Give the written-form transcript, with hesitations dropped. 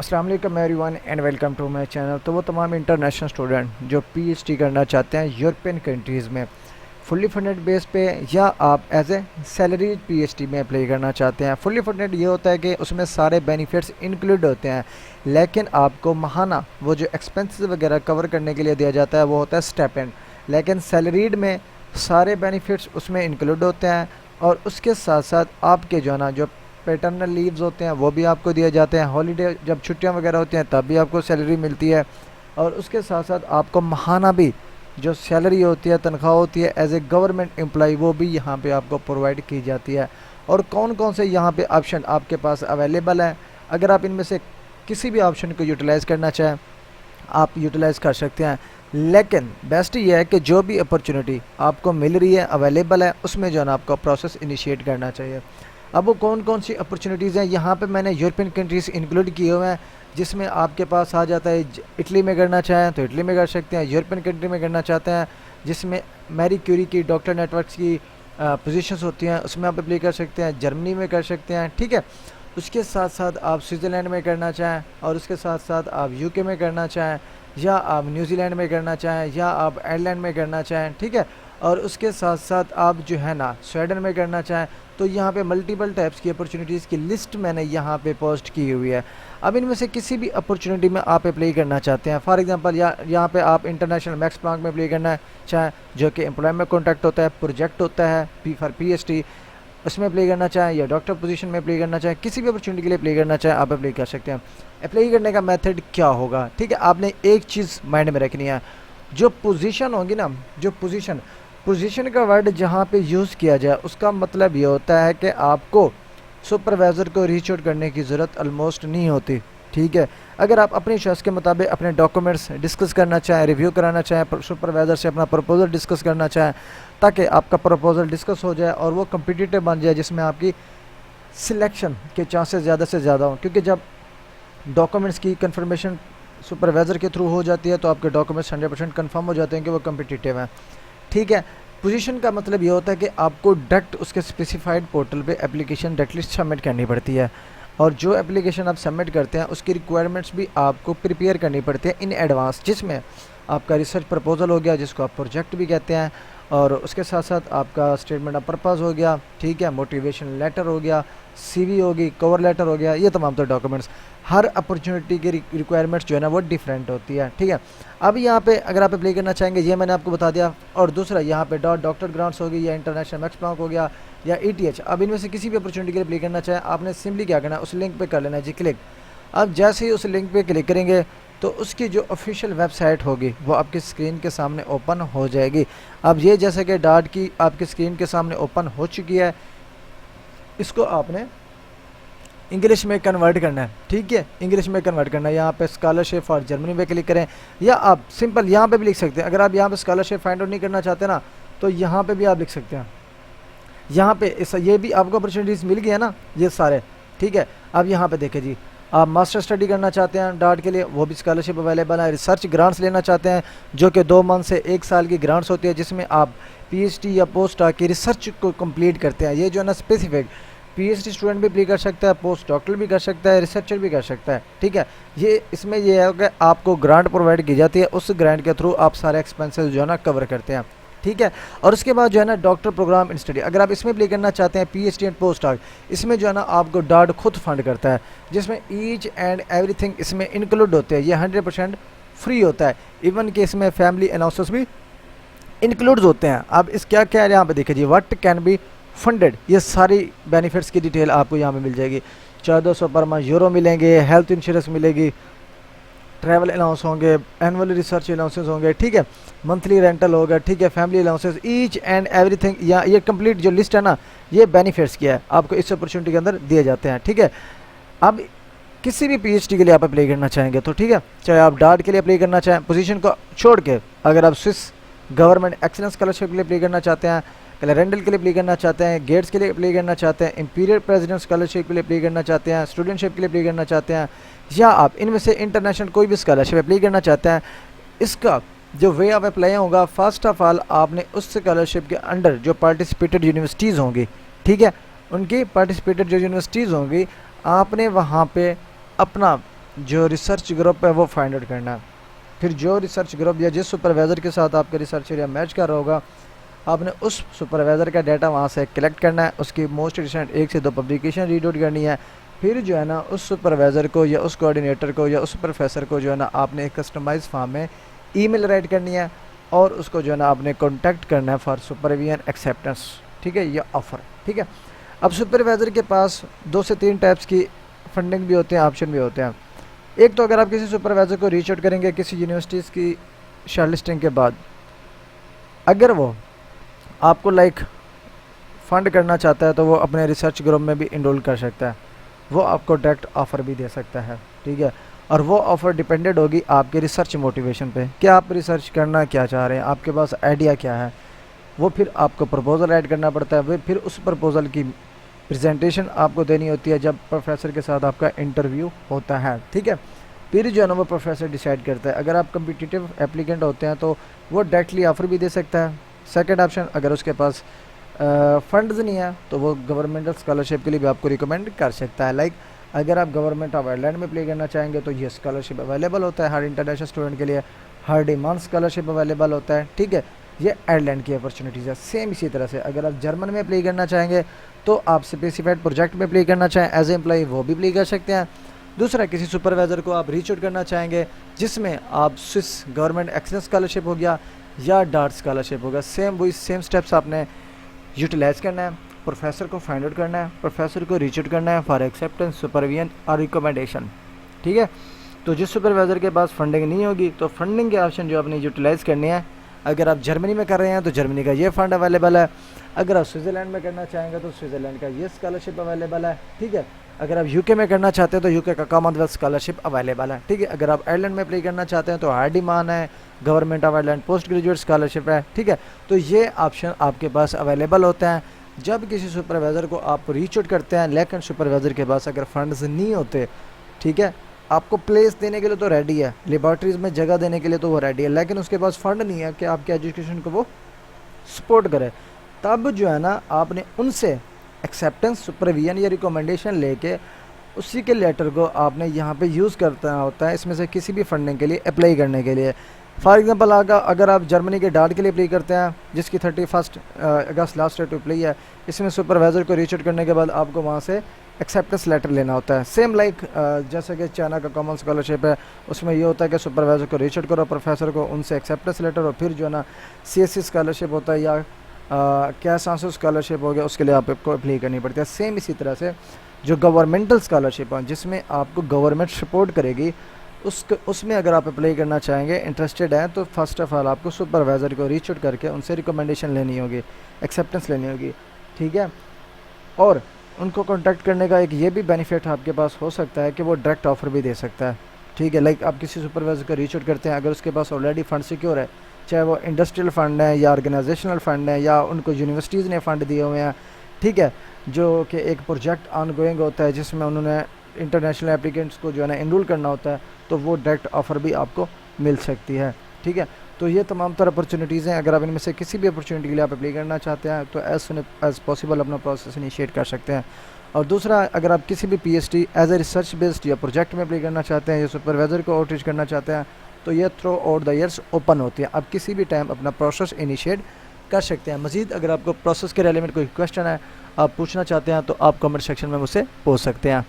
अस्सलाम वालेकुम everyone and welcome to my channel. तो वो तमाम इंटरनेशनल स्टूडेंट जो पीएचडी करना चाहते हैं यूरोपियन कंट्रीज़ में फुल्ली फंडेड बेस पे, या आप एज ए सैलरी पीएचडी में अप्लाई करना चाहते हैं। फुल्ली फंडेड ये होता है कि उसमें सारे बेनिफिट्स इंक्लूड होते हैं, लेकिन आपको महाना वो जो एक्सपेंसेस वगैरह कवर करने के लिए दिया जाता है वो होता है स्टाइपेंड। लेकिन सैलरीड में सारे बेनिफिट्स उसमें इंक्लूड होते हैं, और उसके साथ साथ आपके जो है ना जो पैटर्नल लीव्स होते हैं वो भी आपको दिए जाते हैं। हॉलीडे जब छुट्टियां वगैरह होती हैं तब भी आपको सैलरी मिलती है, और उसके साथ साथ आपको महाना भी जो सैलरी होती है, तनख्वाह होती है एज ए गवर्नमेंट एम्प्लॉय, वो भी यहाँ पे आपको प्रोवाइड की जाती है। और कौन कौन से यहाँ पे ऑप्शन आपके पास अवेलेबल हैं, अगर आप इनमें से किसी भी ऑप्शन को यूटिलाइज़ करना चाहें आप यूटिलाइज़ कर सकते हैं। लेकिन बेस्ट ये है कि जो भी अपॉर्चुनिटी आपको मिल रही है, अवेलेबल है, उसमें जो है ना आपको प्रोसेस इनिशिएट करना चाहिए। अब वो कौन कौन सी अपॉर्चुनिटीज़ हैं, यहाँ पे मैंने यूरोपियन कंट्रीज़ इंक्लूड किए हुए हैं, जिसमें आपके पास आ जाता है इटली में करना चाहें तो इटली में कर सकते हैं, यूरोपियन कंट्री में करना चाहते हैं जिसमें मैरी क्यूरी की डॉक्टर नेटवर्क्स की पोजीशंस होती हैं, उसमें आप अप्लाई कर सकते हैं, जर्मनी में कर सकते हैं, ठीक है। उसके साथ साथ आप स्विट्ज़रलैंड में करना चाहें, और उसके साथ साथ आप यूके में करना चाहें, या आप न्यूजीलैंड में करना चाहें, या आप आयरलैंड में करना चाहें, ठीक है। और उसके साथ साथ आप जो है ना स्वीडन में करना चाहें, तो यहाँ पे मल्टीपल टाइप्स की अपॉर्चुनिटीज़ की लिस्ट मैंने यहाँ पे पोस्ट की हुई है। अब इनमें से किसी भी अपॉर्चुनिटी में आप अप्लाई करना चाहते हैं, फॉर एग्जांपल यहाँ पे आप इंटरनेशनल मैक्स प्लांक में अप्लाई करना चाहें जो कि एम्प्लॉयमेंट कॉन्ट्रैक्ट होता है, प्रोजेक्ट होता है फॉर पीएचडी, उसमें अप्लाई करना चाहें, या डॉक्टर पोजीशन में अप्लाई करना चाहें, किसी भी अपॉर्चुनिटी के लिए अप्लाई करना चाहें आप अप्लाई कर सकते हैं। अप्लाई करने का मेथड क्या होगा, ठीक है, आपने एक चीज़ माइंड में रखनी है, जो पोजीशन होगी ना, जो पोजीशन का वर्ड जहाँ पे यूज़ किया जाए उसका मतलब ये होता है कि आपको सुपरवाइज़र को रीच आउट करने की ज़रूरत ऑलमोस्ट नहीं होती, ठीक है। अगर आप अपनी चॉइस के मुताबिक अपने डॉक्यूमेंट्स डिस्कस करना चाहें, रिव्यू कराना चाहें, सुपरवाइज़र से अपना प्रपोज़ल डिस्कस करना चाहें, ताकि आपका प्रपोज़ल डिस्कस हो जाए और वो कम्पिटिटिव बन जाए, जिसमें आपकी सिलेक्शन के चांसेस ज़्यादा से ज़्यादा हों, क्योंकि जब डॉक्यूमेंट्स की कंफर्मेशन सुपरवाइज़र के थ्रू हो जाती है तो आपके डॉक्यूमेंट्स 100% कन्फर्म हो जाते हैं कि वो कम्पिटिटिव हैं, ठीक है। पोजीशन का मतलब ये होता है कि आपको डायरेक्ट उसके स्पेसिफाइड पोर्टल पे एप्लीकेशन डायरेक्टली सबमिट करनी पड़ती है, और जो एप्लीकेशन आप सबमिट करते हैं उसकी रिक्वायरमेंट्स भी आपको प्रिपेयर करनी पड़ती है इन एडवांस, जिसमें आपका रिसर्च प्रपोजल हो गया जिसको आप प्रोजेक्ट भी कहते हैं, और उसके साथ साथ आपका स्टेटमेंट ऑफ पर्पज़ हो गया, ठीक है, मोटिवेशन लेटर हो गया, सीवी होगी, कवर लेटर हो गया, ये तमाम तो डॉक्यूमेंट्स। हर अपॉर्चुनिटी की रिक्वायरमेंट्स जो है ना वो डिफरेंट होती है, ठीक है। अब यहाँ पे अगर आप अप्लाई करना चाहेंगे ये मैंने आपको बता दिया, और दूसरा यहाँ पे डॉक्टर ग्रांट्स होगी, या इंटरनेशनल मैक्स प्लांक हो गया, या ईटीएच। अब इनमें से किसी भी अपॉर्चुनिटी के लिए अप्लाई करना चाहें आपने सिंपली क्या करना है, उस लिंक पे कर लेना है जी क्लिक। अब जैसे ही उस लिंक पे क्लिक करेंगे तो उसकी जो ऑफिशियल वेबसाइट होगी वो आपकी स्क्रीन के सामने ओपन हो जाएगी। अब ये जैसे कि डाट की आपकी स्क्रीन के सामने ओपन हो चुकी है, इसको आपने इंग्लिश में कन्वर्ट करना है, ठीक है, इंग्लिश में कन्वर्ट करना है। यहाँ पे स्कॉलरशिप फॉर जर्मनी पे क्लिक करें, या आप सिंपल यहाँ पे भी लिख सकते हैं। अगर आप यहाँ पे स्कॉलरशिप फाइंड आउट नहीं करना चाहते ना, तो यहाँ पे भी आप लिख सकते हैं। यहाँ पे ये भी आपको अपॉर्चुनिटीज़ मिल गई है ना, ये सारे, ठीक है। अब यहाँ पे देखें जी, आप मास्टर स्टडी करना चाहते हैं डाट के लिए, वो भी स्कॉलरशिप अवेलेबल है। रिसर्च ग्रांट्स लेना चाहते हैं जो कि 2 मंथ से 1 साल की ग्रांट्स होती है, जिसमें आप पीएचडी या पोस्ट की रिसर्च को कंप्लीट करते हैं। ये जो है ना स्पेसिफिक पीएचडी स्टूडेंट भी अप्लाई कर सकता है, पोस्ट डॉक्टर भी कर सकता है, रिसर्चर भी कर सकता है, ठीक है। ये इसमें यह है कि आपको ग्रांट प्रोवाइड की जाती है, उस ग्रांट के थ्रू आप सारे एक्सपेंसेस जो है ना कवर करते हैं, ठीक है। और उसके बाद जो है ना डॉक्टर प्रोग्राम इन स्टडी, अगर आप इसमें अप्लाई करना चाहते हैं पीएचडी एंड पोस्ट डॉक, इसमें जो है ना आपको डाट खुद फंड करता है, जिसमें ईच एंड एवरीथिंग इसमें इंक्लूड होते हैं। ये 100% फ्री होता है, इवन कि इसमें फैमिली अलाउंसेस भी इंक्लूड होते हैं। अब इस क्या क्या है यहाँ पे देखिए जी, व्हाट कैन बी फंडेड, ये सारी बेनिफिट्स की डिटेल आपको यहाँ पे मिल जाएगी। 1400 पर मंथ यूरो मिलेंगे, हेल्थ इंश्योरेंस मिलेगी, ट्रैवल अलाउंस होंगे, एनुअल रिसर्च अलाउंसेस होंगे, ठीक है, मंथली रेंटल होगा, ठीक है, family allowances, each and everything. या ये कंप्लीट जो लिस्ट है ना, ये बेनिफिट्स किया है आपको इस अपॉर्चुनिटी के अंदर दिए जाते हैं, ठीक है। अब किसी भी पीएचडी के लिए आप अप्लाई करना चाहेंगे तो ठीक है, चाहे आप डाट के लिए अप्लाई करना चाहें पोजीशन को छोड़ के, अगर आप स्विस गवर्नमेंट एक्सीलेंस स्कॉलरशिप के लिए अप्लाई करना चाहते हैं, कैलेंडर के लिए अप्लाई करना चाहते हैं, गेट्स के लिए अप्लाई करना चाहते हैं, इंपीरियल प्रेसिडेंट स्कॉलरशिप के लिए अप्लाई करना चाहते हैं, स्टूडेंटशिप के लिए अप्लाई करना चाहते हैं, या आप इनमें से इंटरनेशनल कोई भी स्कॉलरशिप अप्लाई करना चाहते हैं, इसका जो वे ऑफ अप्लाई होगा, फर्स्ट ऑफ ऑल आपने उस स्कॉलरशिप के अंडर जो पार्टिसिपेटेड यूनिवर्सिटीज़ होंगी, ठीक है, उनकी पार्टिसिपेटेड जो यूनिवर्सिटीज़ होंगी, आपने वहाँ पे अपना जो रिसर्च ग्रुप है वो फाइंड आउट करना है। फिर जो रिसर्च ग्रुप या जिस सुपरवाइज़र के साथ आपका रिसर्च एरिया मैच कर रहा होगा, आपने उस सुपरवाइज़र का डाटा वहाँ से कलेक्ट करना है, उसकी मोस्ट रिसेंट 1 से 2 पब्लिकेशन रीड आउट करनी है। फिर जो है ना उस सुपरवाइज़र को या उस कोऑर्डिनेटर को या उस प्रोफेसर को जो है ना आपने एक कस्टमाइज फॉर्म में ईमेल राइट करनी है और उसको जो है ना आपने कॉन्टैक्ट करना है फॉर सुपरविजन एक्सेप्टेंस, ठीक है, या ऑफ़र, ठीक है। अब सुपरवाइज़र के पास 2 से 3 टाइप्स की फंडिंग भी होते हैं, ऑप्शन भी होते हैं। एक तो अगर आप किसी सुपरवाइज़र को रीच आउट करेंगे किसी यूनिवर्सिटीज़ की शॉर्टलिस्टिंग के बाद, अगर वो आपको फ़ंड करना चाहता है तो वो अपने रिसर्च ग्रुप में भी इनरोल कर सकता है, वो आपको डायरेक्ट ऑफ़र भी दे सकता है, ठीक है। और वो ऑफ़र डिपेंडेड होगी आपके रिसर्च मोटिवेशन पे, क्या आप रिसर्च करना क्या चाह रहे हैं, आपके पास आइडिया क्या है। वो फिर आपको प्रपोज़ल ऐड करना पड़ता है, वो फिर उस प्रपोज़ल की प्रेजेंटेशन आपको देनी होती है जब प्रोफेसर के साथ आपका इंटरव्यू होता है, ठीक है। फिर जो है ना वो प्रोफेसर डिसाइड करता है। अगर आप कम्पिटिटिव एप्लीकेंट होते हैं तो वो डायरेक्टली ऑफ़र भी दे सकता है। सेकंड ऑप्शन, अगर उसके पास फंड्स नहीं है तो वो गवर्नमेंटल स्कॉलरशिप के लिए भी आपको रिकमेंड कर सकता है। अगर आप गवर्नमेंट ऑफ आयरलैंड में अप्लाई करना चाहेंगे तो ये स्कॉलरशिप अवेलेबल होता है हर इंटरनेशनल स्टूडेंट के लिए, हर डिमांड स्कॉलरशिप अवेलेबल होता है, ठीक है। ये आयरलैंड की अपॉर्चुनिटीज़ है। सेम इसी तरह से अगर आप जर्मन में अप्लाई करना चाहेंगे तो आप स्पेसिफाइड प्रोजेक्ट में अप्लाई करना चाहें एज ए एम्प्लॉई, वो भी अप्लाई कर सकते हैं। दूसरा, किसी सुपरवाइज़र को आप रीच आउट करना चाहेंगे जिसमें आप स्विस गवर्नमेंट एक्सेलेंस स्कॉलरशिप हो गया या डार्ट स्कॉलरशिप होगा, वही सेम स्टेप्स आपने यूटिलाइज़ करना है। प्रोफेसर को फाइंड आउट करना है, प्रोफेसर को रीच आउट करना है फॉर एक्सेप्टेंस, सुपरविजन और रिकमेंडेशन, ठीक है। तो जिस सुपरवाइज़र के पास फंडिंग नहीं होगी तो फंडिंग के ऑप्शन जो आपने यूटिलाइज़ करने हैं, अगर आप जर्मनी में कर रहे हैं तो जर्मनी का ये फ़ंड अवेलेबल है, अगर आप स्विट्ज़रलैंड में करना चाहेंगे तो स्विट्ज़रलैंड का ये स्कॉलरशिप अवेलेबल है, ठीक है। अगर आप यूके में करना चाहते हैं तो यूके का कॉमनवेल्थ स्कॉलरशिप अवेलेबल है, ठीक है। अगर आप आयरलैंड में अप्लाई करना चाहते हैं तो हाई डिमांड है, government of Ireland post graduate scholarship है, ठीक है। तो ये ऑप्शन आपके पास अवेलेबल होते हैं जब किसी सुपरवाइज़र को आप रीच आउट करते हैं। लेकिन सुपरवाइज़र के पास अगर फंड्स नहीं होते, ठीक है, आपको प्लेस देने के लिए तो रेडी है, लेबॉर्ट्रीज़ में जगह देने के लिए तो वो रेडी है, लेकिन उसके पास फ़ंड नहीं है कि आपके एजुकेशन को वो सपोर्ट करे, तब जो है ना आपने उनसे एक्सेप्टेंस, सुपरविजन या रिकमेंडेशन लेके उसी के लेटर को आपने यहाँ पे यूज़ करना होता है इसमें से किसी भी फंडिंग के लिए अप्लाई करने के लिए। फॉर एग्जांपल अगर आप जर्मनी के डार्ट के लिए अप्लाई करते हैं जिसकी 31 अगस्त लास्ट डेट अप्लाई है, इसमें सुपरवाइज़र को रीच आउट करने के बाद आपको वहाँ से एक्सेप्टेंस लेटर लेना होता है। सेम जैसे कि चाइना का कॉमन स्कॉलरशिप है, उसमें ये होता है कि सुपरवाइज़र को रीच आउट करो, प्रोफेसर को उनसे एक्सेप्टेंस लेटर, और फिर जो है ना CSC स्कॉलरशिप होता है या कैश आंसर स्कॉलरशिप हो गया, उसके लिए आपको अप्लाई करनी पड़ती है। सेम इसी तरह से जो गवर्नमेंटल स्कॉलरशिप है जिसमें आपको गवर्नमेंट सपोर्ट करेगी, उसमें अगर आप अप्लाई करना चाहेंगे, इंटरेस्टेड हैं, तो फर्स्ट ऑफ ऑल आपको सुपरवाइज़र को रीच आउट करके उनसे रिकमेंडेशन लेनी होगी, एक्सेप्टेंस लेनी होगी, ठीक है। और उनको कॉन्टैक्ट करने का एक ये भी बेनिफिट आपके पास हो सकता है कि वो डायरेक्ट ऑफ़र भी दे सकता है, ठीक है। आप किसी सुपरवाइज़र को रीच आउट करते हैं, अगर उसके पास ऑलरेडी फ़ंड सिक्योर है, चाहे वो इंडस्ट्रियल फ़ंड है या ऑर्गेनाइजेशनल फ़ंड है या उनको यूनिवर्सिटीज़ ने फ़ंड दिए हुए हैं, ठीक है, जो कि एक प्रोजेक्ट ऑनगोइंग होता है जिसमें उन्होंने इंटरनेशनल एप्लीकेंट्स को जो है ना एनरोल करना होता है, तो वो डायरेक्ट ऑफ़र भी आपको मिल सकती है, ठीक है। तो ये तमाम तरह अपॉर्चुनिटीज़ हैं। अगर आप इनमें से किसी भी अपॉर्चुनिटी के लिए आप अप्लाई करना चाहते हैं तो एज सुन एज़ पॉसिबल अपना प्रोसेस इनिशिएट कर सकते हैं। और दूसरा, अगर आप किसी भी PhD as a research based या प्रोजेक्ट में अप्लाई करना चाहते हैं या सुपरवाइज़र को आउटरीच करना चाहते हैं तो ये through out the years open होती है, आप किसी भी टाइम अपना प्रोसेस इनिशिएट कर सकते हैं। मज़ीद अगर आपको प्रोसेस के रिलेवेंट कोई क्वेश्चन है, आप पूछना चाहते हैं, तो आप कमेंट सेक्शन में मुझसे पूछ सकते हैं।